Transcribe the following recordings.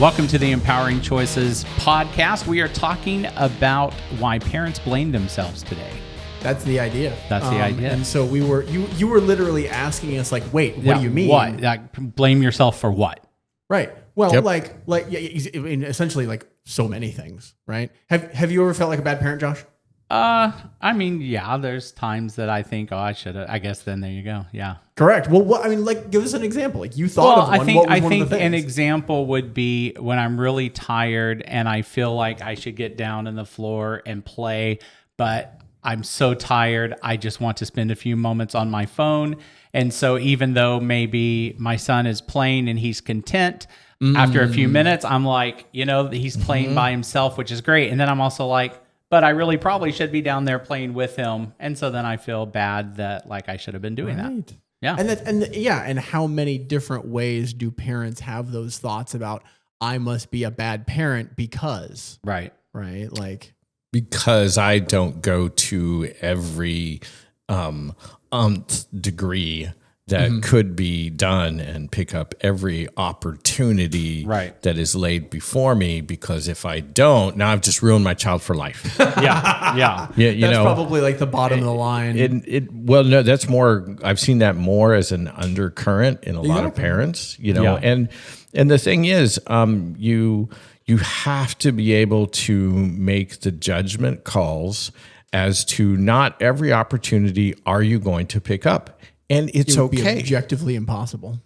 Welcome to the Empowering Choices podcast. We are talking about why parents blame themselves today. That's the idea. That's the idea. And so you were literally asking us, like, wait, what do you mean? What? Like, blame yourself for what? Right. Well, Yep. essentially, like so many things, right? Have you ever felt like a bad parent, Josh? I mean, yeah, there's times that I think, I should have. I guess then there you go. Yeah. Correct. Well, give us an example. Like you thought of one. I think an example would be when I'm really tired and I feel like I should get down on the floor and play, but I'm so tired, I just want to spend a few moments on my phone. And so even though maybe my son is playing and he's content, after a few minutes, I'm like, he's playing by himself, which is great. And then I'm also like, but I really probably should be down there playing with him. And so then I feel bad that like I should have been doing that. Yeah. And how many different ways do parents have those thoughts about I must be a bad parent because right. Like because I don't go to every nth degree that could be done and pick up every opportunity that is laid before me, because if I don't, now I've just ruined my child for life. Yeah. That's probably like the bottom of the line. Well, no, that's more, I've seen that more as an undercurrent in a lot of parents, and the thing is, you have to be able to make the judgment calls as to not every opportunity are you going to pick up. And it's it would okay. Be objectively impossible.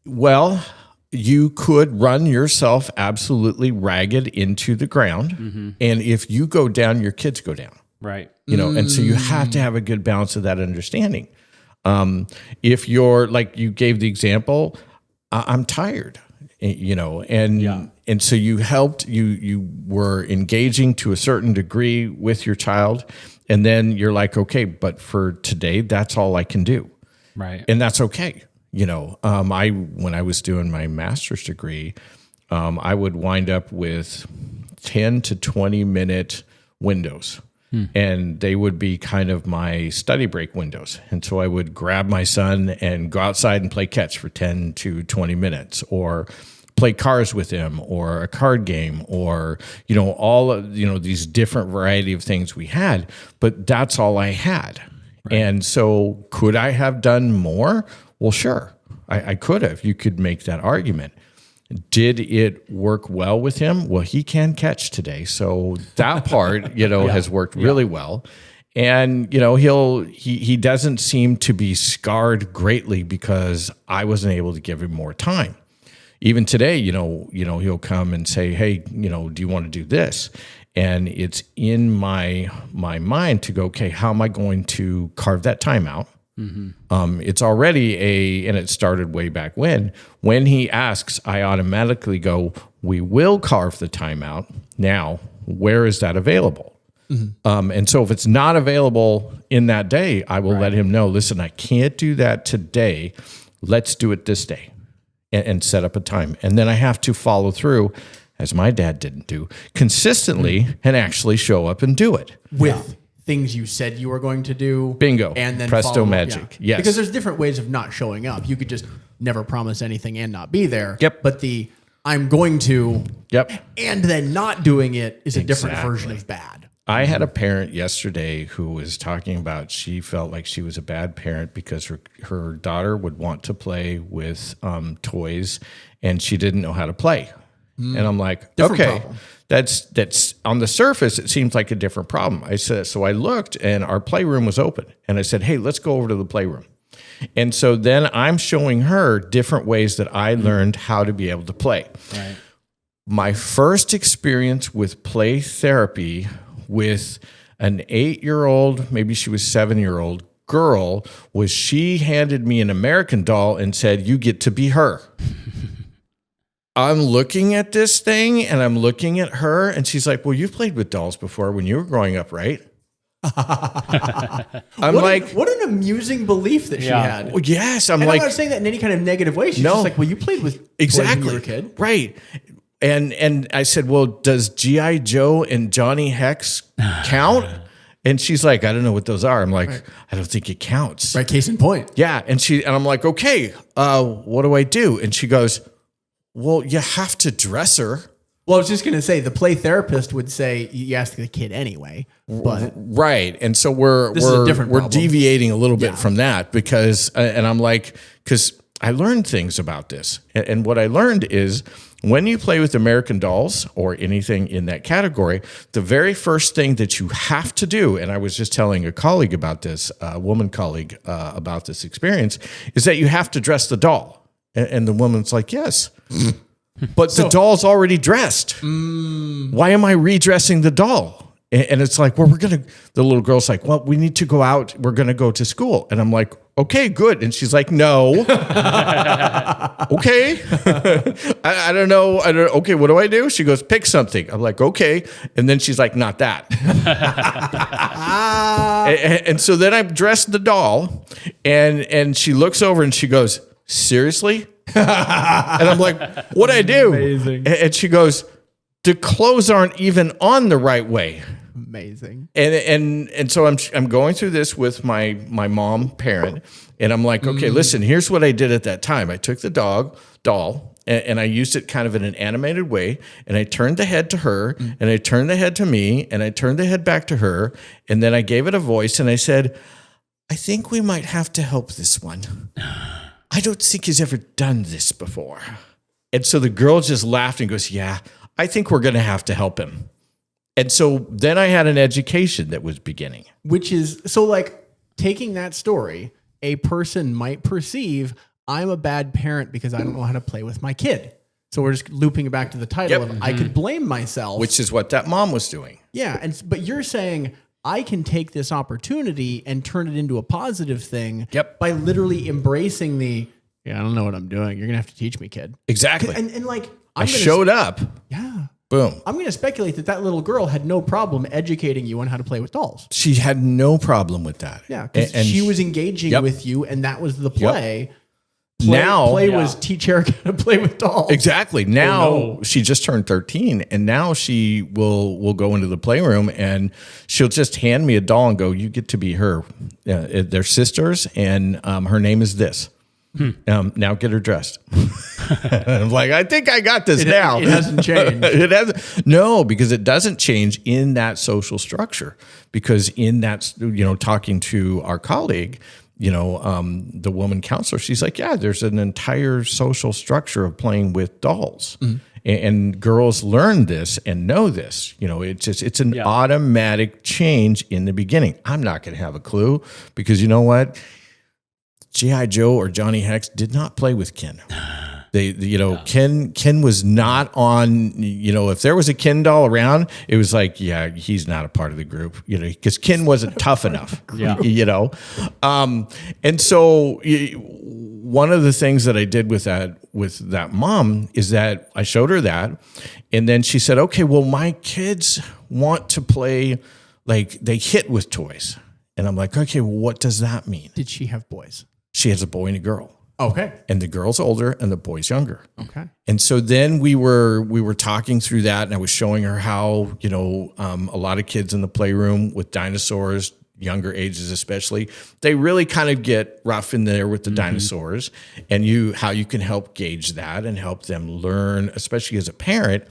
Well, you could run yourself absolutely ragged into the ground. And if you go down, your kids go down. Right. And so you have to have a good balance of that understanding. If you're like you gave the example, I'm tired, and so you helped, you were engaging to a certain degree with your child. And then you're like, okay, but for today, that's all I can do. Right. And that's okay. When I was doing my master's degree, I would wind up with 10 to 20 minute windows. And they would be kind of my study break windows. And so I would grab my son and go outside and play catch for 10 to 20 minutes, or play cars with him, or a card game, or, all of, these different variety of things we had, but that's all I had. Right. And so could I have done more? Well, sure, I could have. You could make that argument. Did it work well with him? Well, he can catch today. So that part, has worked really well. And, he doesn't seem to be scarred greatly because I wasn't able to give him more time. Even today, he'll come and say, hey, do you want to do this? And it's in my mind to go, okay, how am I going to carve that time out? It's already and it started way back when he asks, I automatically go, we will carve the time out. Now, where is that available? And so if it's not available in that day, I will let him know, listen, I can't do that today. Let's do it this day, and set up a time. And then I have to follow through, as my dad didn't do, consistently and actually show up and do it. With things you said you were going to do. Bingo. And then presto magic. Yes. Because there's different ways of not showing up. You could just never promise anything and not be there. Yep. But I'm going to. Yep. And then not doing it is a different version of bad. I had a parent yesterday who was talking about she felt like she was a bad parent because her daughter would want to play with toys and she didn't know how to play. And I'm like, different okay, problem. That's on the surface, it seems like a different problem. I said, so I looked and our playroom was open and I said, hey, let's go over to the playroom. And so then I'm showing her different ways that I learned how to be able to play. Right. My first experience with play therapy with an 8-year-old, maybe she was 7-year-old girl, was she handed me an American doll and said, you get to be her. I'm looking at this thing and I'm looking at her and she's like, well, you've played with dolls before when you were growing up, right? What an amusing belief that she had. Well, yes. I'm Right. And I said, well, does G.I. Joe and Johnny Hex count? And she's like, I don't know what those are. I'm like, I don't think it counts. Right. Case in point. Yeah. And I'm like, okay, what do I do? And she goes, well, you have to dress her. Well, I was just going to say the play therapist would say you ask the kid anyway, but Right. And so we're problem. deviating a little bit from that because, and I'm like, because I learned things about this. And what I learned is when you play with American Dolls or anything in that category, the very first thing that you have to do, and I was just telling a colleague about this, a woman colleague about this experience, is that you have to dress the doll. And the woman's like, yes. But the doll's already dressed. Why am I redressing the doll? And it's like, well, the little girl's like, well, we need to go out. We're going to go to school. And I'm like, okay, good. And she's like, no. Okay. I don't know. Okay, what do I do? She goes, pick something. I'm like, okay. And then she's like, not that. and so then I dressed the doll and she looks over and she goes, seriously? And I'm like, what'd I do? Amazing. And she goes, the clothes aren't even on the right way. Amazing. And so I'm going through this with my mom parent, and I'm like, okay, listen, here's what I did at that time. I took the doll and I used it kind of in an animated way, and I turned the head to her, and I turned the head to me, and I turned the head back to her, and then I gave it a voice, and I said, I think we might have to help this one. I don't think he's ever done this before. And so the girl just laughed and goes, yeah, I think we're going to have to help him. And so then I had an education that was beginning. Which is, so like taking that story, a person might perceive I'm a bad parent because I don't know how to play with my kid. So we're just looping back to the title of I could blame myself. Which is what that mom was doing. Yeah. But you're saying I can take this opportunity and turn it into a positive thing by literally embracing I don't know what I'm doing. You're going to have to teach me, kid. Exactly. And like, I showed up. Yeah. Boom. I'm going to speculate that little girl had no problem educating you on how to play with dolls. She had no problem with that. Yeah. Because she was engaging with you, and that was the play. Play was teach Erik how to play with dolls. Exactly. Now she just turned 13, and now she will go into the playroom and she'll just hand me a doll and go, you get to be her. They're sisters, and her name is this. Now get her dressed. I'm like, I think I got this now. It hasn't changed. It hasn't. No, because it doesn't change in that social structure. Because in that, talking to our colleague, the woman counselor, she's like, yeah, there's an entire social structure of playing with dolls. And girls learn this and know this. It's an automatic change in the beginning. I'm not going to have a clue because you know what? G.I. Joe or Johnny Hex did not play with Ken. Ken was not on, if there was a Ken doll around, it was like, yeah, he's not a part of the group, because Ken wasn't tough enough, and so one of the things that I did with that mom is that I showed her that, and then she said, okay, well, my kids want to play, like they hit with toys. And I'm like, okay, well, what does that mean? Did she have boys? She has a boy and a girl. Okay. And the girl's older and the boy's younger. Okay. And so then we were talking through that, and I was showing her how, a lot of kids in the playroom with dinosaurs, younger ages especially, they really kind of get rough in there with the dinosaurs, and how you can help gauge that and help them learn, especially as a parent,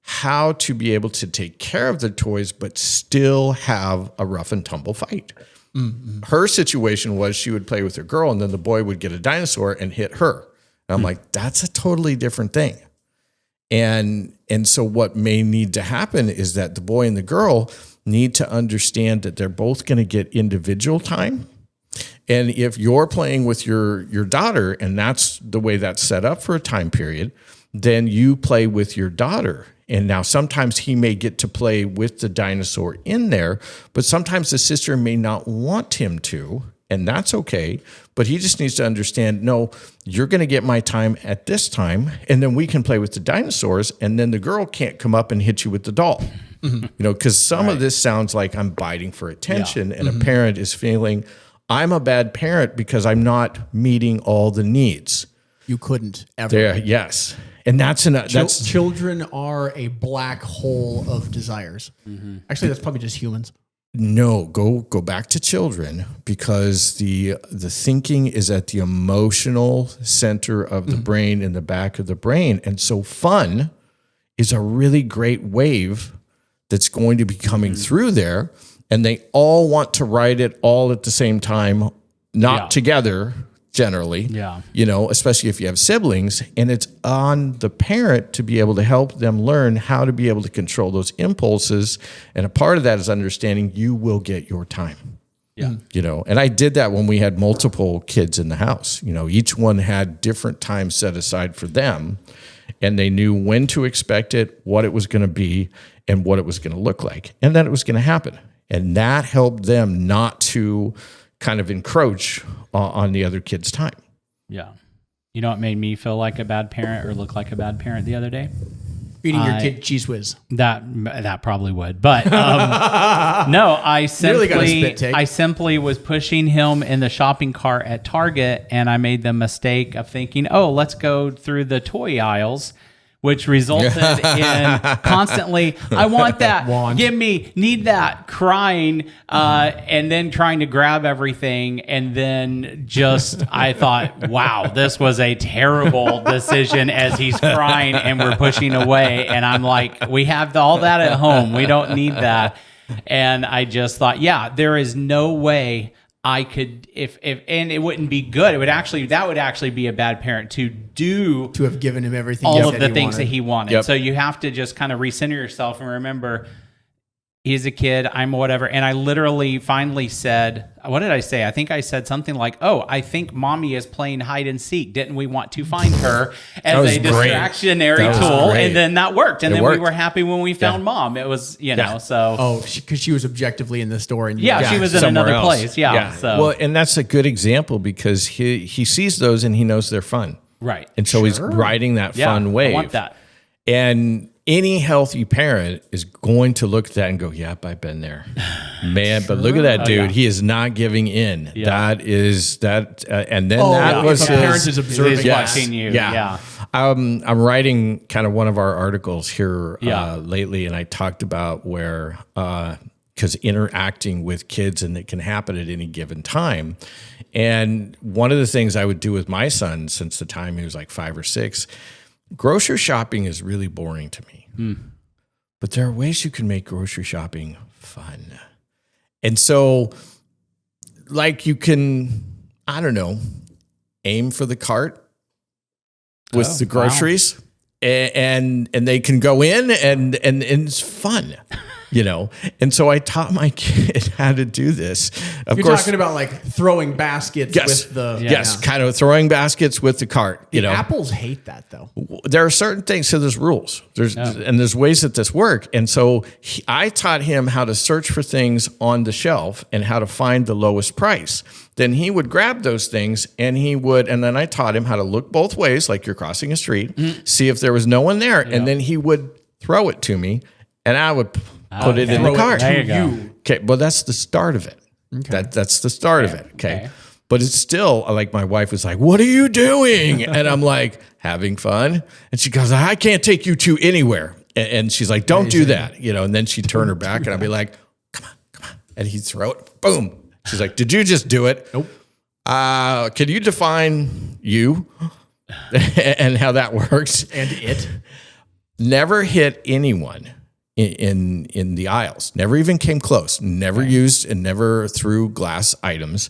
how to be able to take care of the toys but still have a rough and tumble fight. Her situation was she would play with her girl, and then the boy would get a dinosaur and hit her. And I'm like, that's a totally different thing. And so what may need to happen is that the boy and the girl need to understand that they're both going to get individual time. And if you're playing with your daughter, and that's the way that's set up for a time period, then you play with your daughter. And now sometimes he may get to play with the dinosaur in there, but sometimes the sister may not want him to, and that's okay. But he just needs to understand, no, you're going to get my time at this time, and then we can play with the dinosaurs, and then the girl can't come up and hit you with the doll. Because some of this sounds like I'm biting for attention, and a parent is feeling, I'm a bad parent because I'm not meeting all the needs. You couldn't ever. Yes. And that's children are a black hole of desires. Actually, that's probably just humans. no, go back to children, because the thinking is at the emotional center of the brain, in the back of the brain. And so fun is a really great wave that's going to be coming through there. And they all want to ride it all at the same time, not together generally, especially if you have siblings. And it's on the parent to be able to help them learn how to be able to control those impulses. And a part of that is understanding you will get your time. Yeah. And I did that when we had multiple kids in the house. Each one had different time set aside for them, and they knew when to expect it, what it was going to be, and what it was going to look like, and that it was going to happen. And that helped them not to kind of encroach on the other kid's time. Yeah. You know what made me feel like a bad parent or look like a bad parent the other day? Feeding your kid Cheese Whiz. That probably would. But no, I simply was pushing him in the shopping cart at Target, and I made the mistake of thinking, oh, let's go through the toy aisles, which resulted in constantly, I want that, give me, need that, crying, and then trying to grab everything. And then I thought, wow, this was a terrible decision, as he's crying and we're pushing away. And I'm like, we have all that at home. We don't need that. And I just thought, there is no way I could, and it wouldn't be good. That would actually be a bad parent to have given him everything, all of the things that he wanted. Yep. So you have to just kind of recenter yourself and remember, he's a kid, I'm whatever. And I literally finally said, what did I say? I think I said something like, oh, I think mommy is playing hide and seek. Didn't we want to find her as a distractionary tool? And then that worked. And we were happy when we found mom. It was, so. Oh, because she was objectively in the store. And she was in another place. Yeah. So. Well, and that's a good example, because he sees those and he knows they're fun. Right. And so he's riding that fun wave. I want that. And any healthy parent is going to look at that and go, yep, I've been there, man. But look at that dude. He is not giving in. That is that. And then was his parent is observing, watching you. Yeah. I'm writing kind of one of our articles here lately. And I talked about where, because interacting with kids, and it can happen at any given time. And one of the things I would do with my son, since the time he was like 5 or 6, grocery shopping is really boring to me. But there are ways you can make grocery shopping fun. And so, like, you can, I don't know, aim for the cart with the groceries, and they can go in, and it's fun. And so I taught my kid how to do this. You're talking about like throwing baskets with the... kind of throwing baskets with the cart. Apples hate that, though. There are certain things, so there's rules. There's ways that this work. And so I taught him how to search for things on the shelf and how to find the lowest price. Then he would grab those things, and then I taught him how to look both ways, like you're crossing a street, see if there was no one there, and then he would throw it to me, and I would put it in the cart. There you go. Okay, well, that's the start of it. Okay. That's the start of it. Okay. But it's still, like, my wife was like, what are you doing? And I'm like, having fun. And she goes, I can't take you to anywhere. And she's like, don't do that. And then she'd turn her back, and I'd be like, come on. And he'd throw it. Boom. She's like, did you just do it? Nope. Can you define you and how that works? And it? Never hit anyone in the aisles. Never even came close. Never used and never threw glass items.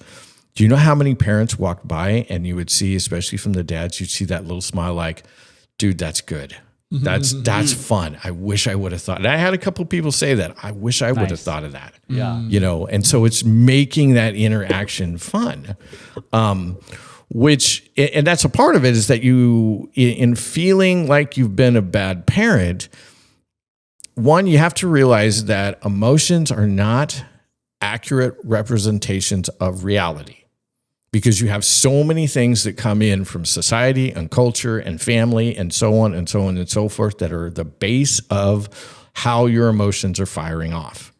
Do you know how many parents walked by, and you would see, especially from the dads, you'd see that little smile like, dude, that's good. That's fun. I wish I would have thought. And I had a couple of people say that. I wish I would have thought of that. Yeah. And so it's making that interaction fun. And that's a part of it, is that you, in feeling like you've been a bad parent, one, you have to realize that emotions are not accurate representations of reality, because you have so many things that come in from society and culture and family and so on and so on and so forth that are the base of how your emotions are firing off.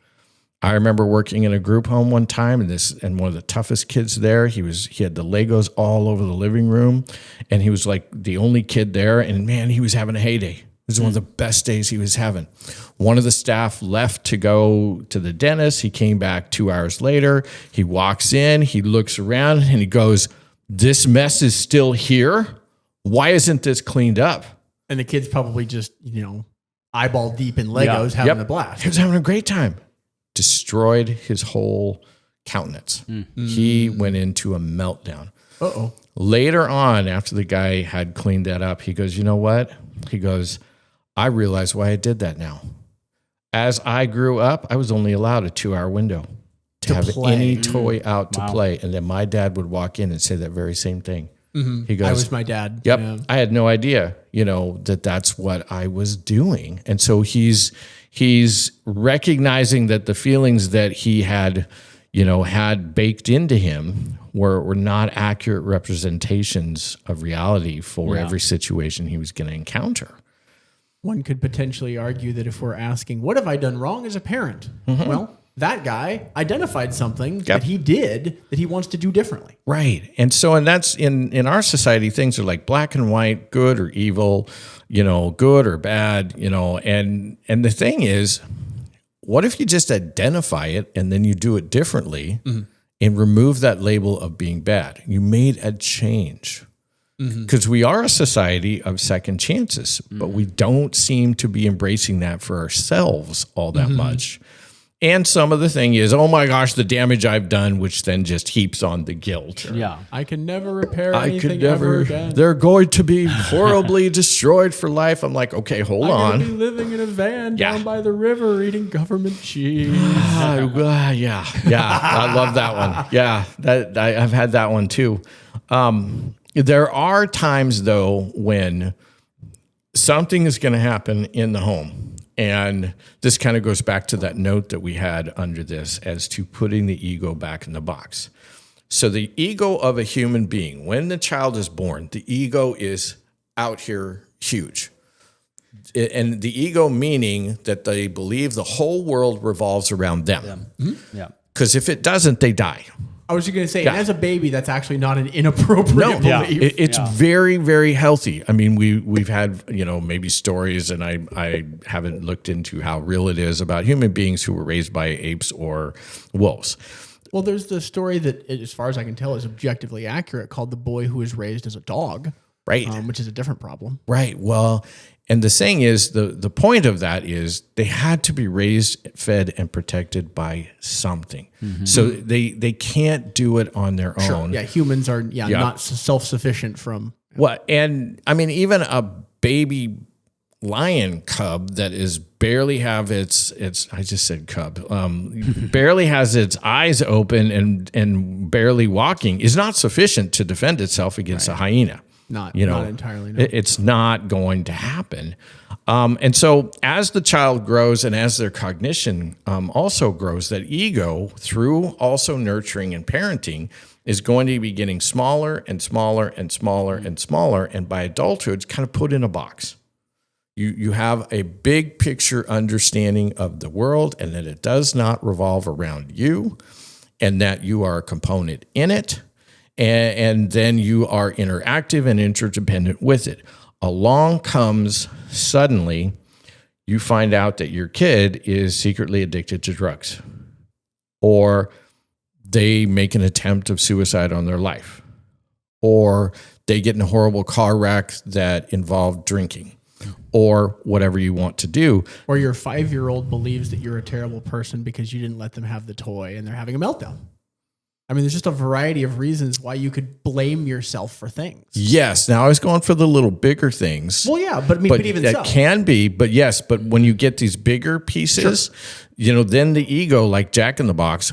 I remember working in a group home one time, and one of the toughest kids there, he had the Legos all over the living room, and he was like the only kid there, and man, he was having a heyday. was one of the best days he was having. One of the staff left to go to the dentist. He came back 2 hours later. He walks in, he looks around, and he goes, this mess is still here? Why isn't this cleaned up? And the kid's probably just, eyeball deep in Legos having a blast. He was having a great time. Destroyed his whole countenance. He went into a meltdown. Uh-oh. Later on, after the guy had cleaned that up, he goes, you know what? He goes, I realize why I did that now. As I grew up, I was only allowed a 2-hour window to have play. any toy out to play. And then my dad would walk in and say that very same thing. He goes, I was my dad. Yep. Yeah. I had no idea, that's what I was doing. And so he's recognizing that the feelings that he had, had baked into him were not accurate representations of reality for every situation he was going to encounter. One could potentially argue that if we're asking, what have I done wrong as a parent? Well, that guy identified something that he did that he wants to do differently. Right. And that's in our society, things are like black and white, good or evil, good or bad, and the thing is, what if you just identify it and then you do it differently and remove that label of being bad? You made a change. Because we are a society of second chances, but we don't seem to be embracing that for ourselves all that much. And some of the thing is, oh my gosh, the damage I've done, which then just heaps on the guilt. Yeah. I can never repair anything ever again. They're going to be horribly destroyed for life. I'm like, okay, hold I'm on. gonna be living in a van down by the river eating government cheese. Yeah. I love that one. Yeah, I've had that one too. There are times, though, when something is going to happen in the home. And this kind of goes back to that note that we had under this as to putting the ego back in the box. So the ego of a human being, when the child is born, the ego is out here huge. And the ego meaning that they believe the whole world revolves around them. Yeah. Because if it doesn't, they die. I was just going to say, and as a baby, that's actually not an inappropriate belief. It's very, very healthy. I mean, we've had, maybe stories, and I haven't looked into how real it is about human beings who were raised by apes or wolves. Well, there's the story that, as far as I can tell, is objectively accurate called The Boy Who Was Raised as a Dog. Right. Which is a different problem. Right. Well, and the saying is, the point of that is they had to be raised, fed, and protected by something. So they can't do it on their own. Yeah, humans are not self-sufficient from... What? And I mean, even a baby lion cub that is barely have its I just said cub, barely has its eyes open and barely walking is not sufficient to defend itself against a hyena. Not entirely. No. It's not going to happen. And so as the child grows and as their cognition also grows, that ego, through also nurturing and parenting, is going to be getting smaller and smaller and smaller and smaller. And by adulthood, it's kind of put in a box. You have a big picture understanding of the world and that it does not revolve around you and that you are a component in it. And then you are interactive and interdependent with it. Along comes suddenly, you find out that your kid is secretly addicted to drugs, or they make an attempt of suicide on their life, or they get in a horrible car wreck that involved drinking, or whatever you want to do. Or your 5-year-old believes that you're a terrible person because you didn't let them have the toy and they're having a meltdown. I mean, there's just a variety of reasons why you could blame yourself for things. Yes. Now I was going for the little bigger things. Well, yeah, but even that can be. But yes, but when you get these bigger pieces, then the ego, like Jack in the Box,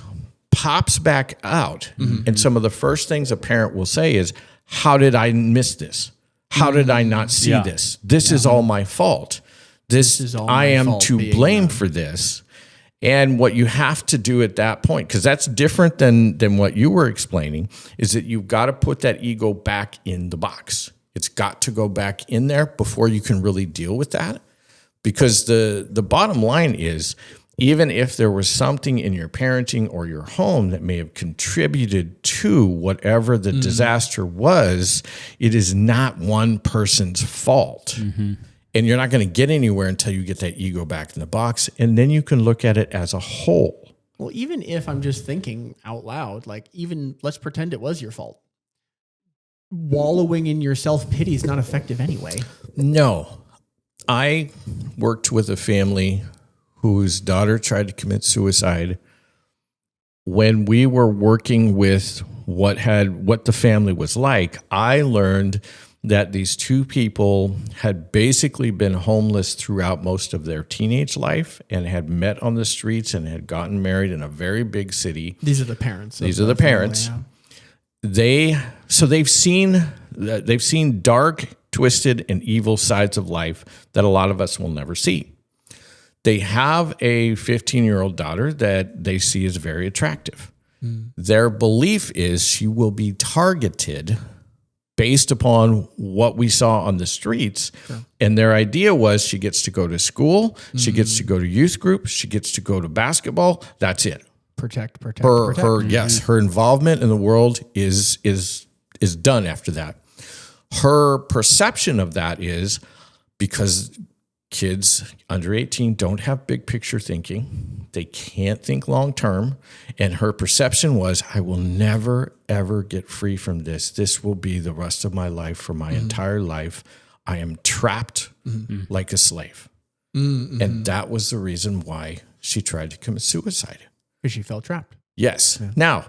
pops back out. And some of the first things a parent will say is, "How did I miss this? How did I not see this? This is all my fault. This is all I am to blame for this." And what you have to do at that point, because that's different than what you were explaining, is that you've got to put that ego back in the box. It's got to go back in there before you can really deal with that. Because the bottom line is, even if there was something in your parenting or your home that may have contributed to whatever the disaster was, it is not one person's fault. And you're not going to get anywhere until you get that ego back in the box. And then you can look at it as a whole. Well, even if I'm just thinking out loud, like even let's pretend it was your fault. Wallowing in your self-pity is not effective anyway. No. I worked with a family whose daughter tried to commit suicide. When we were working with what the family was like, I learned that these two people had basically been homeless throughout most of their teenage life and had met on the streets and had gotten married in a very big city. These are the parents. These are the parents. Family, yeah. They've seen dark, twisted, and evil sides of life that a lot of us will never see. They have a 15-year-old daughter that they see as very attractive. Their belief is she will be targeted based upon what we saw on the streets. Sure. And their idea was she gets to go to school, she gets to go to youth group, she gets to go to basketball. That's it. Protect. Her involvement in the world is done after that. Her perception of that is because kids under 18 don't have big picture thinking. They can't think long term. And her perception was, I will never, ever get free from this. This will be the rest of my life for my entire life. I am trapped like a slave. And that was the reason why she tried to commit suicide. Because she felt trapped. Yes. Yeah. Now,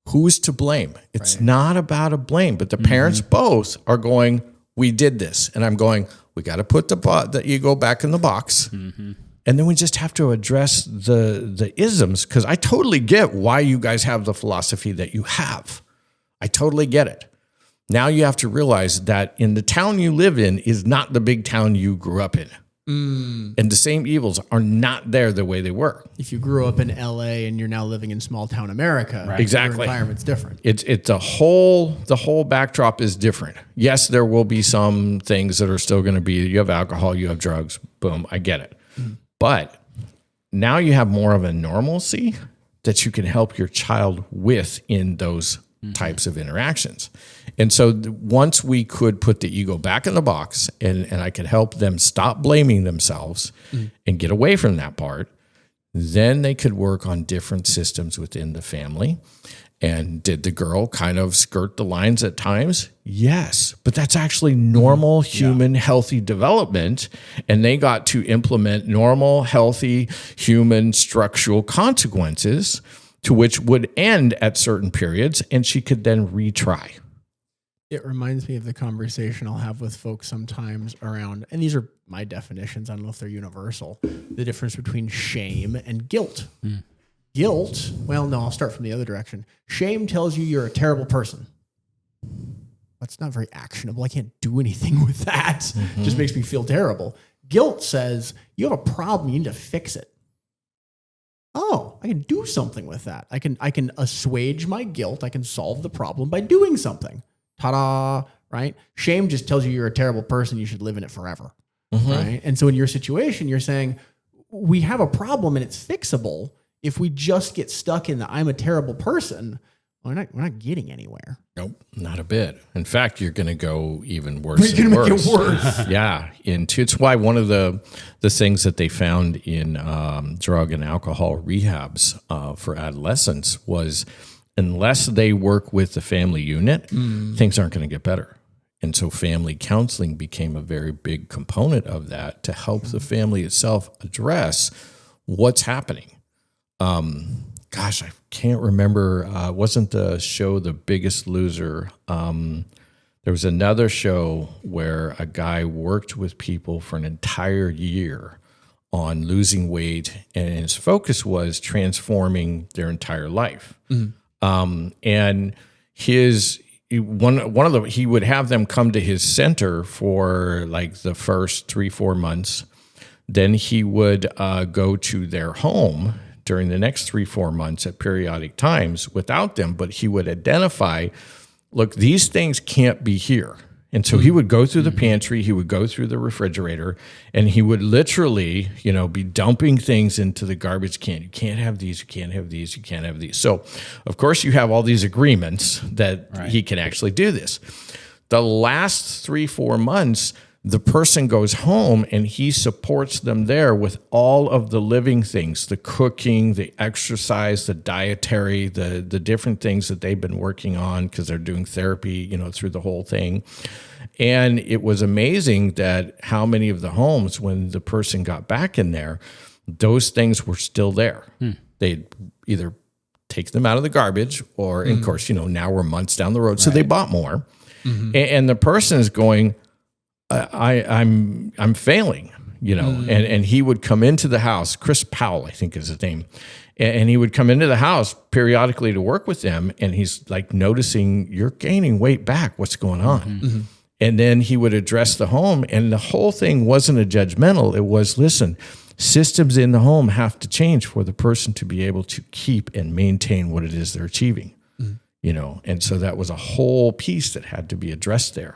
who's to blame? It's not about a blame, but the parents both are going, we did this. And I'm going, we got to put the ego back in the box. And then we just have to address the isms, because I totally get why you guys have the philosophy that you have. I totally get it. Now you have to realize that in the town you live in is not the big town you grew up in. And the same evils are not there the way they were. If you grew up in LA and you're now living in small town America, exactly, your environment's different. It's the whole backdrop is different. Yes, there will be some things that are still going to be, you have alcohol, you have drugs, boom, I get it. But now you have more of a normalcy that you can help your child with in those types of interactions. And so once we could put the ego back in the box and I could help them stop blaming themselves and get away from that part, then they could work on different systems within the family. And did the girl kind of skirt the lines at times? Yes, but that's actually normal human healthy development. And they got to implement normal, healthy human structural consequences to which would end at certain periods, and she could then retry. It reminds me of the conversation I'll have with folks sometimes around, and these are my definitions, I don't know if they're universal, the difference between shame and guilt. Guilt, well, no, I'll start from the other direction. Shame tells you you're a terrible person. That's not very actionable. I can't do anything with that. It just makes me feel terrible. Guilt says you have a problem, you need to fix it. Oh, I can do something with that. I can assuage my guilt. I can solve the problem by doing something. Ta-da, right? Shame just tells you you're a terrible person. You should live in it forever, right? And so in your situation, you're saying we have a problem and it's fixable. If we just get stuck in the I'm a terrible person, we're not getting anywhere. Nope, not a bit. In fact, you're going to go even worse. We're going to make it worse. Yeah, it's why one of the things that they found in drug and alcohol rehabs for adolescents was unless they work with the family unit, things aren't going to get better. And so family counseling became a very big component of that to help the family itself address what's happening. Gosh, I can't remember. Wasn't the show The Biggest Loser? There was another show where a guy worked with people for an entire year on losing weight, and his focus was transforming their entire life. And he would have them come to his center for like the first 3-4 months. Then he would go to their home during the next 3-4 months at periodic times without them, but he would identify, look, these things can't be here. And so he would go through the pantry, he would go through the refrigerator, and he would literally, be dumping things into the garbage can. You can't have these, you can't have these, you can't have these. So, of course, you have all these agreements that he can actually do this. The last 3-4 months, the person goes home and he supports them there with all of the living things, the cooking, the exercise, the dietary, the different things that they've been working on because they're doing therapy, through the whole thing. And it was amazing that how many of the homes, when the person got back in there, those things were still there. They'd either take them out of the garbage or, of course, now we're months down the road. So they bought more. And the person is going, I'm failing, and he would come into the house. Chris Powell, I think is his name. And he would come into the house periodically to work with them. And he's like noticing, you're gaining weight back. What's going on? And then he would address the home. And the whole thing wasn't a judgmental. It was, listen, systems in the home have to change for the person to be able to keep and maintain what it is they're achieving, And so that was a whole piece that had to be addressed there.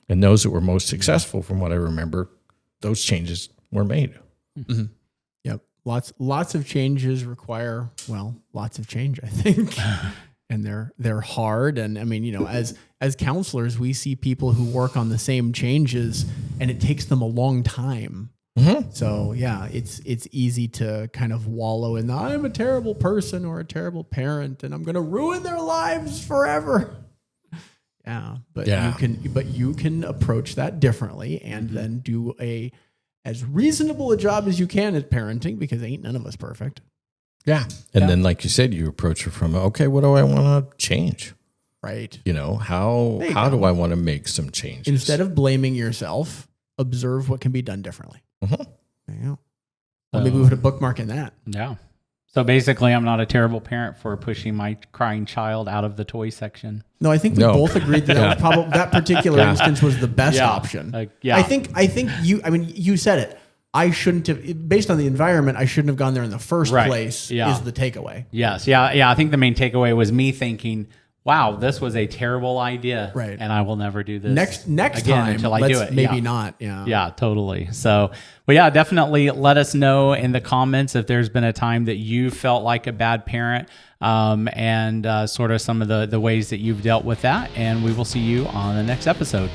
And those that were most successful, from what I remember, those changes were made. Yep. Lots of changes require, lots of change, I think. And they're hard. And I mean, as counselors, we see people who work on the same changes and it takes them a long time. So yeah, it's easy to kind of wallow in I'm a terrible person or a terrible parent and I'm going to ruin their lives forever. Yeah, but you can approach that differently and then do as reasonable a job as you can at parenting, because ain't none of us perfect. Yeah. And then, like you said, you approach it from, okay, what do I want to change? Right. How do I want to make some changes? Instead of blaming yourself, observe what can be done differently. There you go. Well, maybe we put a bookmark in that. Yeah. So basically, I'm not a terrible parent for pushing my crying child out of the toy section. No, I think we both agreed that that particular instance was the best option. I think you said it. I shouldn't have, based on the environment, I shouldn't have gone there in the first place. Is the takeaway. Yes. Yeah. I think the main takeaway was me thinking, wow, this was a terrible idea. Right. And I will never do this next again time until I do it. Maybe not. Yeah. Yeah, totally. So, definitely let us know in the comments if there's been a time that you felt like a bad parent, and sort of some of the ways that you've dealt with that. And we will see you on the next episode.